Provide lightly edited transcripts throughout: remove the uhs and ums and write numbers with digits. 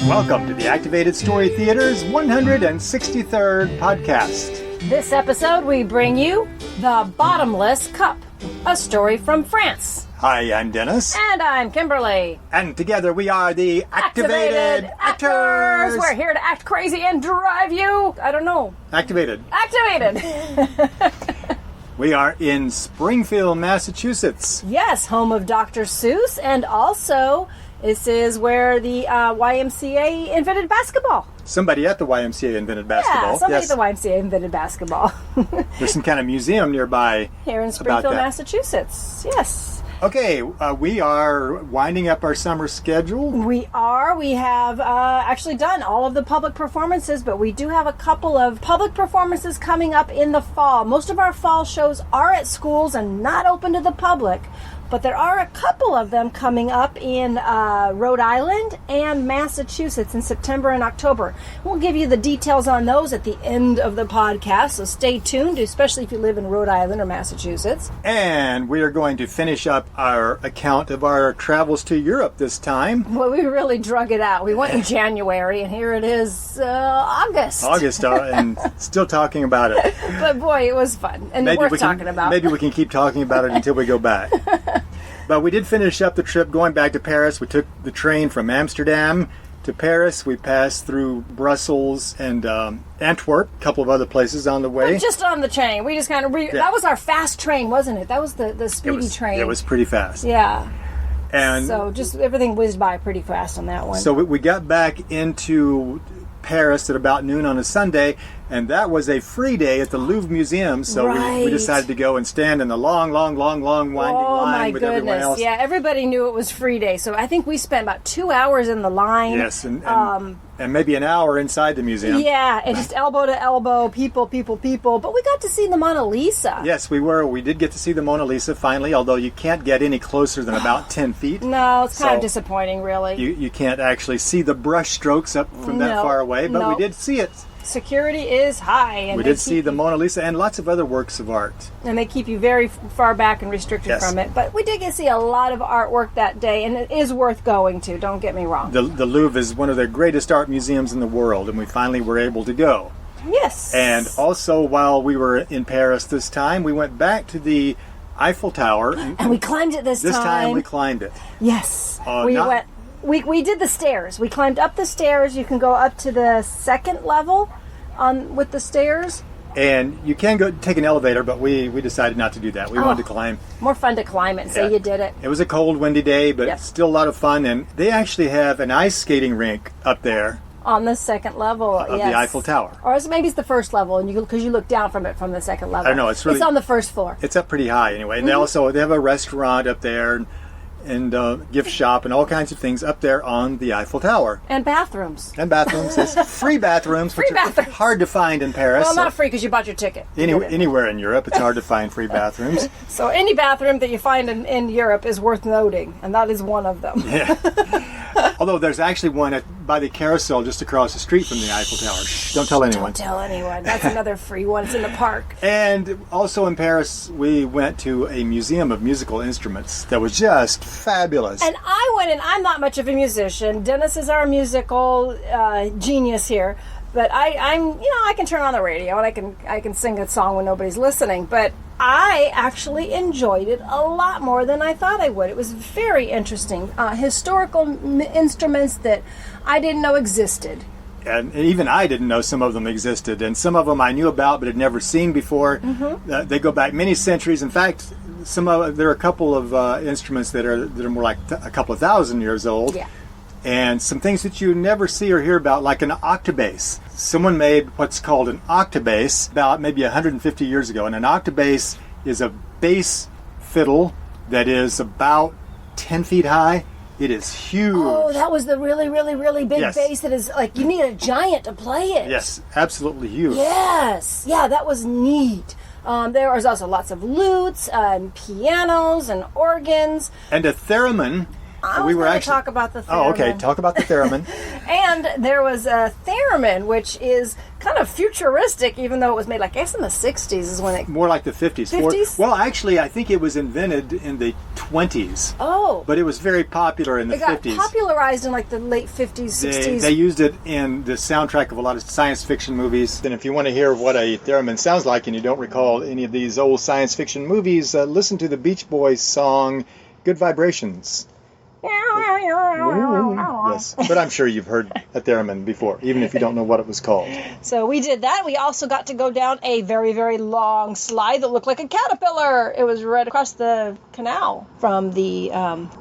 Welcome to the Activated Story Theater's 163rd podcast. This episode we bring you The Bottomless Cup, a story from France. Hi, I'm Dennis. And I'm Kimberly. And together we are the Activated Actors. We're here to act crazy and drive you, I don't know. Activated. We are in Springfield, Massachusetts. Yes, home of Dr. Seuss, and also this is where the YMCA invented basketball. Somebody at the YMCA invented basketball. Yeah, somebody at the YMCA invented basketball. There's some kind of museum nearby. Here in Springfield, Massachusetts. Yes. Okay, we are winding up our summer schedule. We are. We have actually done all of the public performances, but we do have a couple of public performances coming up in the fall. Most of our fall shows are at schools and not open to the public, but there are a couple of them coming up in Rhode Island and Massachusetts in September and October. We'll give you the details on those at the end of the podcast, so stay tuned, especially if you live in Rhode Island or Massachusetts. And we are going to finish up our account of our travels to Europe this time. Well, we really drug it out. We went in January, and here it is August. And still talking about it. But boy, it was fun, and worth talking about. Maybe we can keep talking about it until we go back. But we did finish up the trip going back to Paris. We took the train from Amsterdam to Paris. We passed through Brussels and Antwerp, a couple of other places on the way. But just on the train. We just kind of... That was our fast train, wasn't it? That was the speedy train. It was pretty fast. Yeah. And so just everything whizzed by pretty fast on that one. So we got back into Paris at about noon on a Sunday, and that was a free day at the Louvre Museum, so we decided to go and stand in the long winding line with everyone else. Yeah, everybody knew it was free day, so I think we spent about 2 hours in the line. Yes, and maybe an hour inside the museum. Yeah, and just elbow to elbow, people, but we got to see the Mona Lisa. Yes, we did get to see the Mona Lisa finally, although you can't get any closer than about 10 feet. No, it's kind of disappointing, really. You can't actually see the brush strokes up from that far away, but we did see it. Security is high. And we did see the Mona Lisa and lots of other works of art. And they keep you very far back and restricted from it. But we did get to see a lot of artwork that day, and it is worth going to, don't get me wrong. The Louvre is one of the greatest art museums in the world, and we finally were able to go. Yes. And also, while we were in Paris this time, we went back to the Eiffel Tower. And we climbed it this time. This time we climbed it. Yes. We did the stairs. We climbed up the stairs. You can go up to the second level with the stairs. And you can go take an elevator, but we decided not to do that. We wanted to climb. More fun to climb it and say you did it. It was a cold, windy day, but still a lot of fun. And they actually have an ice skating rink up there. On the second level of the Eiffel Tower. Or maybe it's the first level, and because you look down from it from the second level. I don't know. It's on the first floor. It's up pretty high anyway. And they have a restaurant up there. And gift shop and all kinds of things up there on the Eiffel Tower. And bathrooms. It's free bathrooms, which are hard to find in Paris. Well, not free because you bought your ticket. Anywhere in Europe, it's hard to find free bathrooms. So any bathroom that you find in Europe is worth noting, and that is one of them. Yeah. Although there's actually one by the carousel just across the street from the Eiffel Tower. Shh, don't tell anyone. Don't tell anyone. That's another free one. It's in the park. And also in Paris, we went to a museum of musical instruments that was just fabulous. And I went in. I'm not much of a musician. Dennis is our musical genius here. But I can turn on the radio and I can sing a song when nobody's listening. But I actually enjoyed it a lot more than I thought I would. It was very interesting. Historical instruments that I didn't know existed. And even I didn't know some of them existed. And some of them I knew about but had never seen before. Mm-hmm. They go back many centuries. In fact, there are a couple of instruments that are more like a couple of thousand years old. Yeah. And some things that you never see or hear about, like an octabass. Someone made what's called an octabass about maybe 150 years ago. And an octabass is a bass fiddle that is about 10 feet high. It is huge. Oh, that was the really, really, really big bass that is like, you need a giant to play it. Yes, absolutely huge. Yes. Yeah, that was neat. There was also lots of lutes and pianos and organs. And a theremin I was going to talk about the theremin. Oh, okay. Talk about the theremin. And there was a theremin, which is kind of futuristic, even though it was made, I guess, in the 60s is when it... More like the 50s. 50s? Well, actually, I think it was invented in the 20s. Oh. But it was very popular in the 50s. It got popularized in, the late 50s, 60s. They used it in the soundtrack of a lot of science fiction movies. And if you want to hear what a theremin sounds like and you don't recall any of these old science fiction movies, listen to the Beach Boys song, Good Vibrations. Yes, but I'm sure you've heard a theremin before, even if you don't know what it was called. So we did that. We also got to go down a very, very long slide that looked like a caterpillar. It was right across the canal from the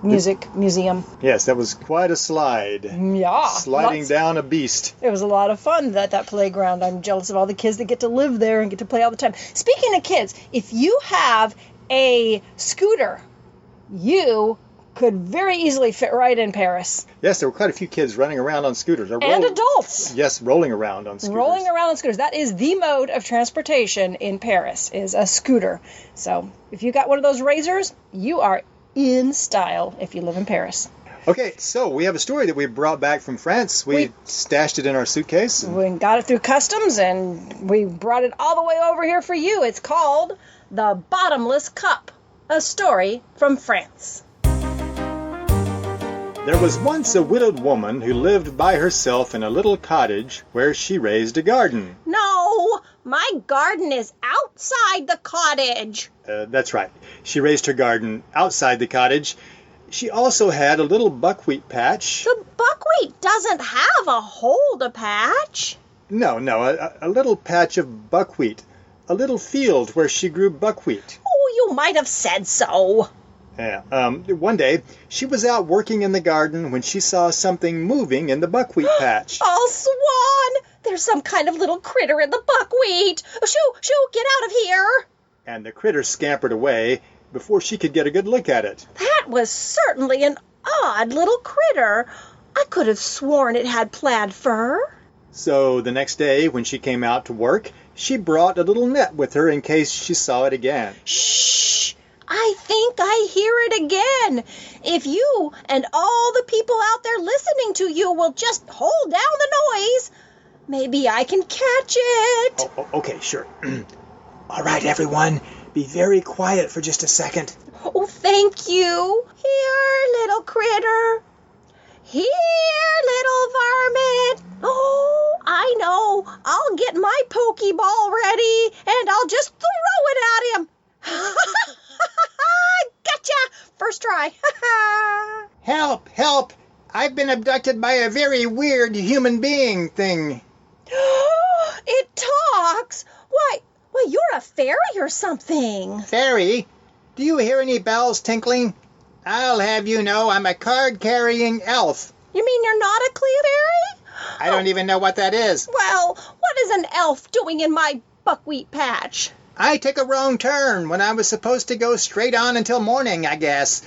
Musique Museum. Yes, that was quite a slide. Yeah. Sliding down a beast. It was a lot of fun, that playground. I'm jealous of all the kids that get to live there and get to play all the time. Speaking of kids, if you have a scooter, you could very easily fit right in Paris. Yes, there were quite a few kids running around on scooters. And adults. Yes, rolling around on scooters. Rolling around on scooters. That is the mode of transportation in Paris, is a scooter. So if you got one of those razors, you are in style if you live in Paris. Okay, so we have a story that we brought back from France. We stashed it in our suitcase. We got it through customs, and we brought it all the way over here for you. It's called The Bottomless Cup, a story from France. There was once a widowed woman who lived by herself in a little cottage where she raised a garden. No, my garden is outside the cottage. That's right. She raised her garden outside the cottage. She also had a little buckwheat patch. The buckwheat doesn't have a hole to patch. No, a little patch of buckwheat. A little field where she grew buckwheat. Oh, you might have said so. Yeah. One day, she was out working in the garden when she saw something moving in the buckwheat patch. Oh, Swan! There's some kind of little critter in the buckwheat. Shoo, get out of here. And the critter scampered away before she could get a good look at it. That was certainly an odd little critter. I could have sworn it had plaid fur. So the next day, when she came out to work, she brought a little net with her in case she saw it again. Shh! I think I hear it again. If you and all the people out there listening to you will just hold down the noise, maybe I can catch it. Okay, sure. All right, everyone, be very quiet for just a second. Oh, thank you. Here, little critter. Here, little varmint. Oh, I know. I'll get my Pokeball ready, and I'll just throw it at him. Gotcha! First try. Help! Help! I've been abducted by a very weird human being thing. It talks. Why, you're a fairy or something. Fairy? Do you hear any bells tinkling? I'll have you know I'm a card-carrying elf. You mean you're not a fairy? I don't even know what that is. Well, what is an elf doing in my buckwheat patch? I took a wrong turn when I was supposed to go straight on until morning, I guess.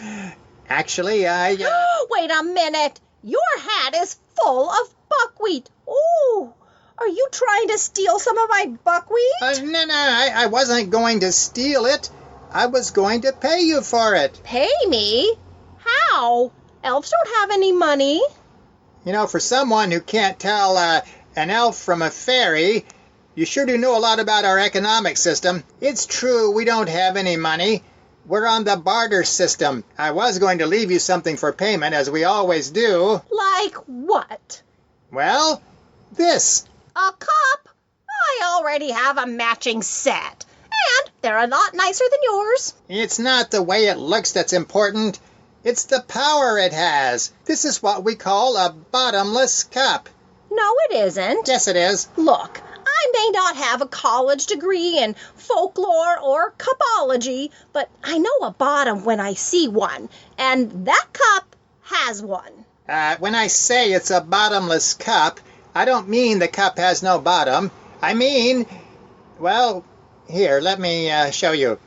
Actually, Wait a minute. Your hat is full of buckwheat. Ooh, are you trying to steal some of my buckwheat? No, I wasn't going to steal it. I was going to pay you for it. Pay me? How? Elves don't have any money. You know, for someone who can't tell an elf from a fairy, you sure do know a lot about our economic system. It's true we don't have any money. We're on the barter system. I was going to leave you something for payment, as we always do. Like what? Well, this. A cup? I already have a matching set. And they're a lot nicer than yours. It's not the way it looks that's important. It's the power it has. This is what we call a bottomless cup. No, it isn't. Yes, it is. Look, I may not have a college degree in folklore or cupology, but I know a bottom when I see one, and that cup has one. When I say it's a bottomless cup, I don't mean the cup has no bottom. I mean, well, here, let me show you.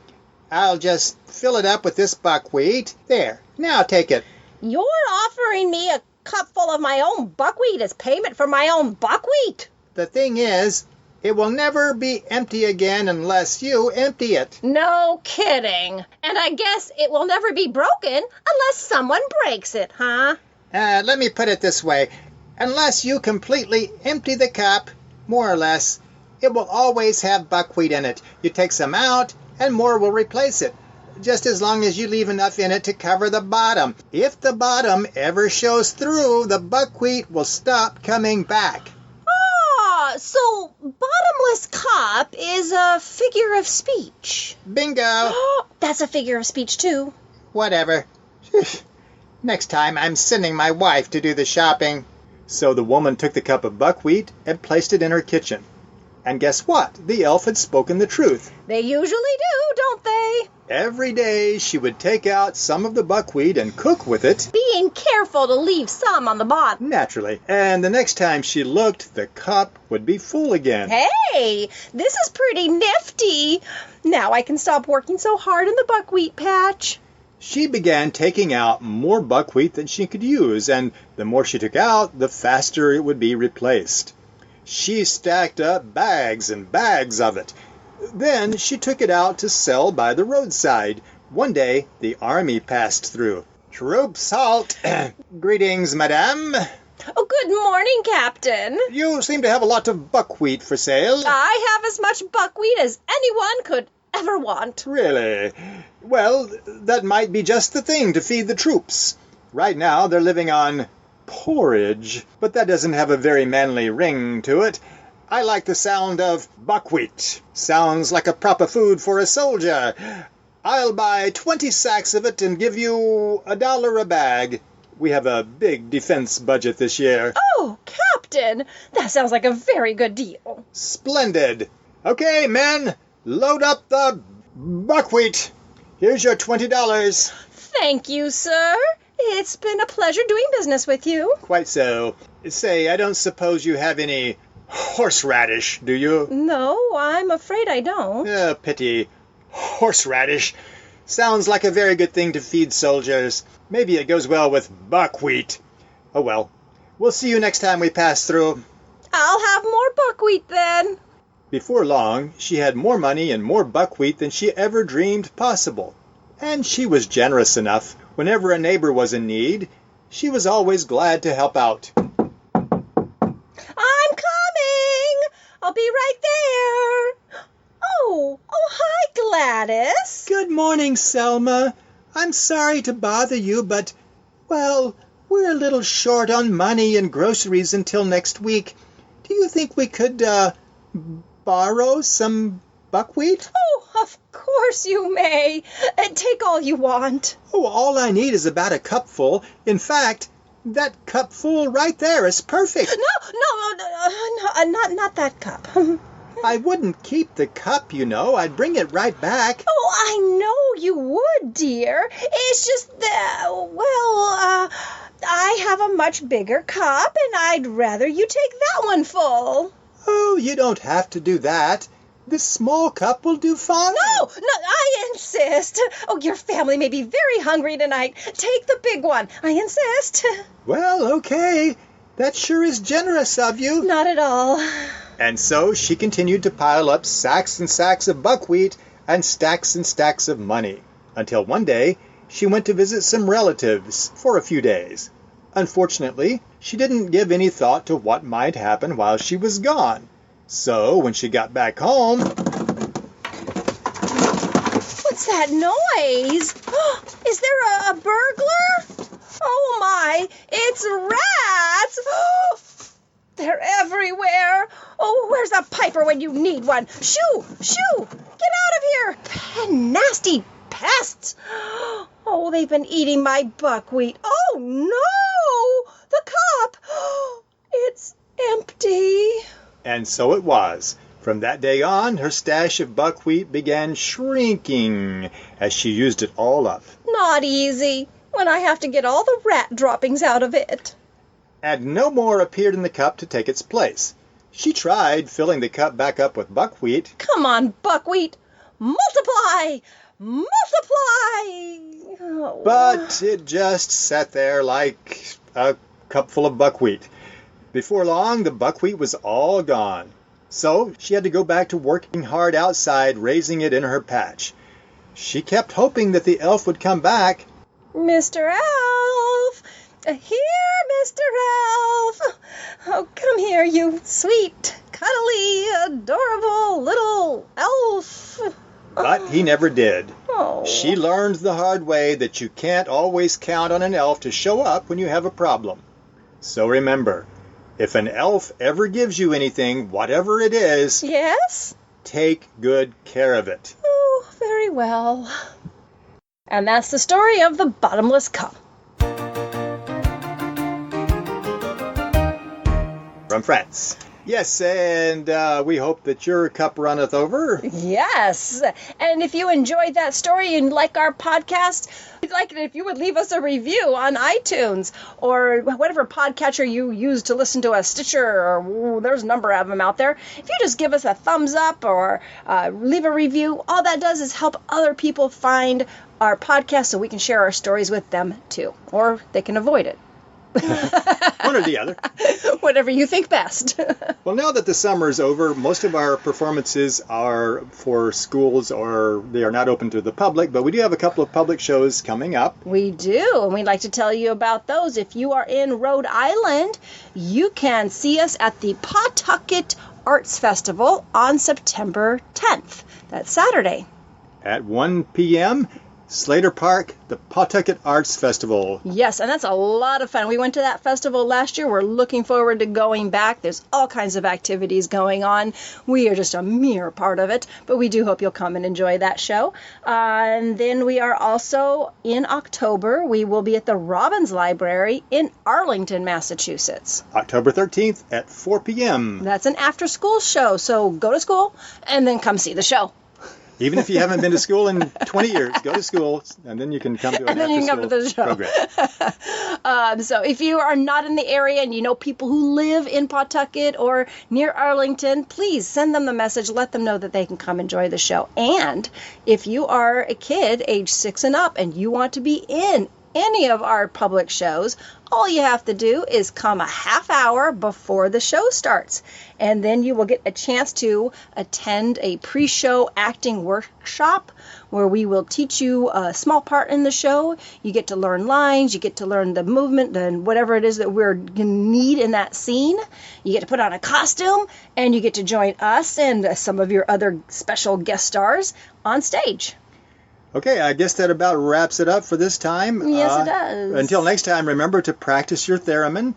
I'll just fill it up with this buckwheat. There, now take it. You're offering me a cup full of my own buckwheat as payment for my own buckwheat? The thing is, It will never be empty again unless you empty it. No kidding. And I guess it will never be broken unless someone breaks it, huh? Let me put it this way. Unless you completely empty the cup, more or less, it will always have buckwheat in it. You take some out, and more will replace it. Just as long as you leave enough in it to cover the bottom. If the bottom ever shows through, the buckwheat will stop coming back. Ah, so bottomless cup is a figure of speech. Bingo! That's a figure of speech, too. Whatever. Next time, I'm sending my wife to do the shopping. So the woman took the cup of buckwheat and placed it in her kitchen. And guess what? The elf had spoken the truth. They usually do, don't they? Every day she would take out some of the buckwheat and cook with it. Being careful to leave some on the bottom. Naturally. And the next time she looked, the cup would be full again. Hey, this is pretty nifty. Now I can stop working so hard in the buckwheat patch. She began taking out more buckwheat than she could use, and the more she took out, the faster it would be replaced. She stacked up bags and bags of it. Then she took it out to sell by the roadside. One day, the army passed through. "Troops, halt! Greetings, madame. Oh, good morning, Captain. You seem to have a lot of buckwheat for sale." I have as much buckwheat as anyone could ever want. "Really? Well, that might be just the thing to feed the troops. Right now, they're living on porridge, but that doesn't have a very manly ring to it. I like the sound of buckwheat. Sounds like a proper food for a soldier. I'll buy 20 sacks of it and give you $1 a bag. We have a big defense budget this year." Oh, Captain, that sounds like a very good deal. "Splendid. Okay, men, load up the buckwheat. Here's your $20. Thank you, sir. It's been a pleasure doing business with you. "Quite so. Say, I don't suppose you have any horseradish, do you?" No, I'm afraid I don't. Pity. Horseradish. Sounds like a very good thing to feed soldiers. Maybe it goes well with buckwheat. Oh well. We'll see you next time we pass through." I'll have more buckwheat then. Before long, she had more money and more buckwheat than she ever dreamed possible. And she was generous enough. Whenever a neighbor was in need, she was always glad to help out. I'm coming. I'll be right there. Oh, hi, Gladys. "Good morning, Selma. I'm sorry to bother you, but, well, we're a little short on money and groceries until next week. Do you think we could, borrow some buckwheat?" Oh, of course you may. Take all you want. "Oh, all I need is about a cupful. In fact, that cupful right there is perfect." No, not that cup. "I wouldn't keep the cup, you know. I'd bring it right back." Oh, I know you would, dear. It's just that, I have a much bigger cup, and I'd rather you take that one full. "Oh, you don't have to do that. This small cup will do fine." No, I insist. Oh, your family may be very hungry tonight. Take the big one. I insist. "Well, okay. That sure is generous of you." Not at all. And so she continued to pile up sacks and sacks of buckwheat and stacks of money, until one day she went to visit some relatives for a few days. Unfortunately, she didn't give any thought to what might happen while she was gone. So when she got back home... What's that noise? Is there a burglar? Oh my, it's rats! They're everywhere. Oh, where's a piper when you need one? Shoo! Get out of here! Nasty pests! Oh, they've been eating my buckwheat. Oh no! The cup! It's empty. And so it was. From that day on, her stash of buckwheat began shrinking as she used it all up. Not easy when I have to get all the rat droppings out of it. And no more appeared in the cup to take its place. She tried filling the cup back up with buckwheat. Come on, buckwheat! Multiply! Oh. But it just sat there like a cup full of buckwheat. Before long, the buckwheat was all gone. So she had to go back to working hard outside, raising it in her patch. She kept hoping that the elf would come back. Mr. Elf! Here, Mr. Elf! Oh, come here, you sweet, cuddly, adorable little elf! But he never did. Oh. She learned the hard way that you can't always count on an elf to show up when you have a problem. So remember, if an elf ever gives you anything, whatever it is, Yes? take good care of it. Oh, very well. And that's the story of the Bottomless Cup. From France. Yes, and we hope that your cup runneth over. Yes. And if you enjoyed that story and like our podcast, we'd like it if you would leave us a review on iTunes or whatever podcatcher you use to listen to us, Stitcher, or there's a number of them out there. If you just give us a thumbs up or leave a review, all that does is help other people find our podcast so we can share our stories with them too. Or they can avoid it. One or the other. Whatever you think best. Well, now that the summer is over, most of our performances are for schools or they are not open to the public, but we do have a couple of public shows coming up. We do, and we'd like to tell you about those. If you are in Rhode Island, you can see us at the Pawtucket Arts Festival on September 10th. That's Saturday. At 1 p.m., Slater Park, the Pawtucket Arts Festival. Yes, and that's a lot of fun. We went to that festival last year. We're looking forward to going back. There's all kinds of activities going on. We are just a mere part of it, but we do hope you'll come and enjoy that show. And then we are also in October. We will be at the Robbins Library in Arlington, Massachusetts. October 13th at 4 p.m. That's an after-school show, so go to school and then come see the show. Even if you haven't been to school in 20 years, go to school, and then you can come to an And then you can come to the show. Program. So if you are not in the area and you know people who live in Pawtucket or near Arlington, please send them the message. Let them know that they can come enjoy the show. And if you are a kid age 6 and up and you want to be in any of our public shows, all you have to do is come a half hour before the show starts. And then you will get a chance to attend a pre-show acting workshop where we will teach you a small part in the show. You get to learn lines, you get to learn the movement and whatever it is that we're going to need in that scene. You get to put on a costume and you get to join us and some of your other special guest stars on stage. Okay, I guess that about wraps it up for this time. Yes, it does. Until next time, remember to practice your theremin.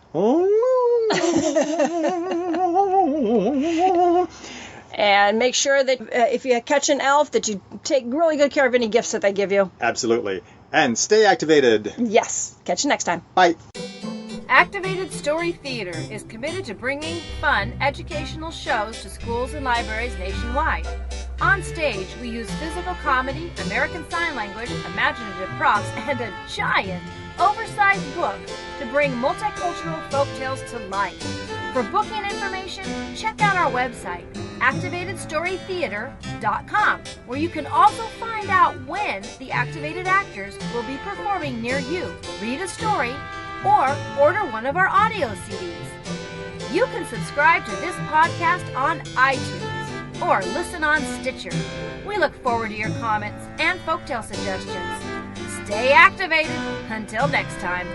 And make sure that if you catch an elf, that you take really good care of any gifts that they give you. Absolutely. And stay activated. Yes. Catch you next time. Bye. Activated Story Theater is committed to bringing fun, educational shows to schools and libraries nationwide. On stage, we use physical comedy, American Sign Language, imaginative props, and a giant, oversized book to bring multicultural folktales to life. For booking information, check out our website, activatedstorytheater.com, where you can also find out when the activated actors will be performing near you. Read a story, or order one of our audio CDs. You can subscribe to this podcast on iTunes or listen on Stitcher. We look forward to your comments and folktale suggestions. Stay activated. Until next time.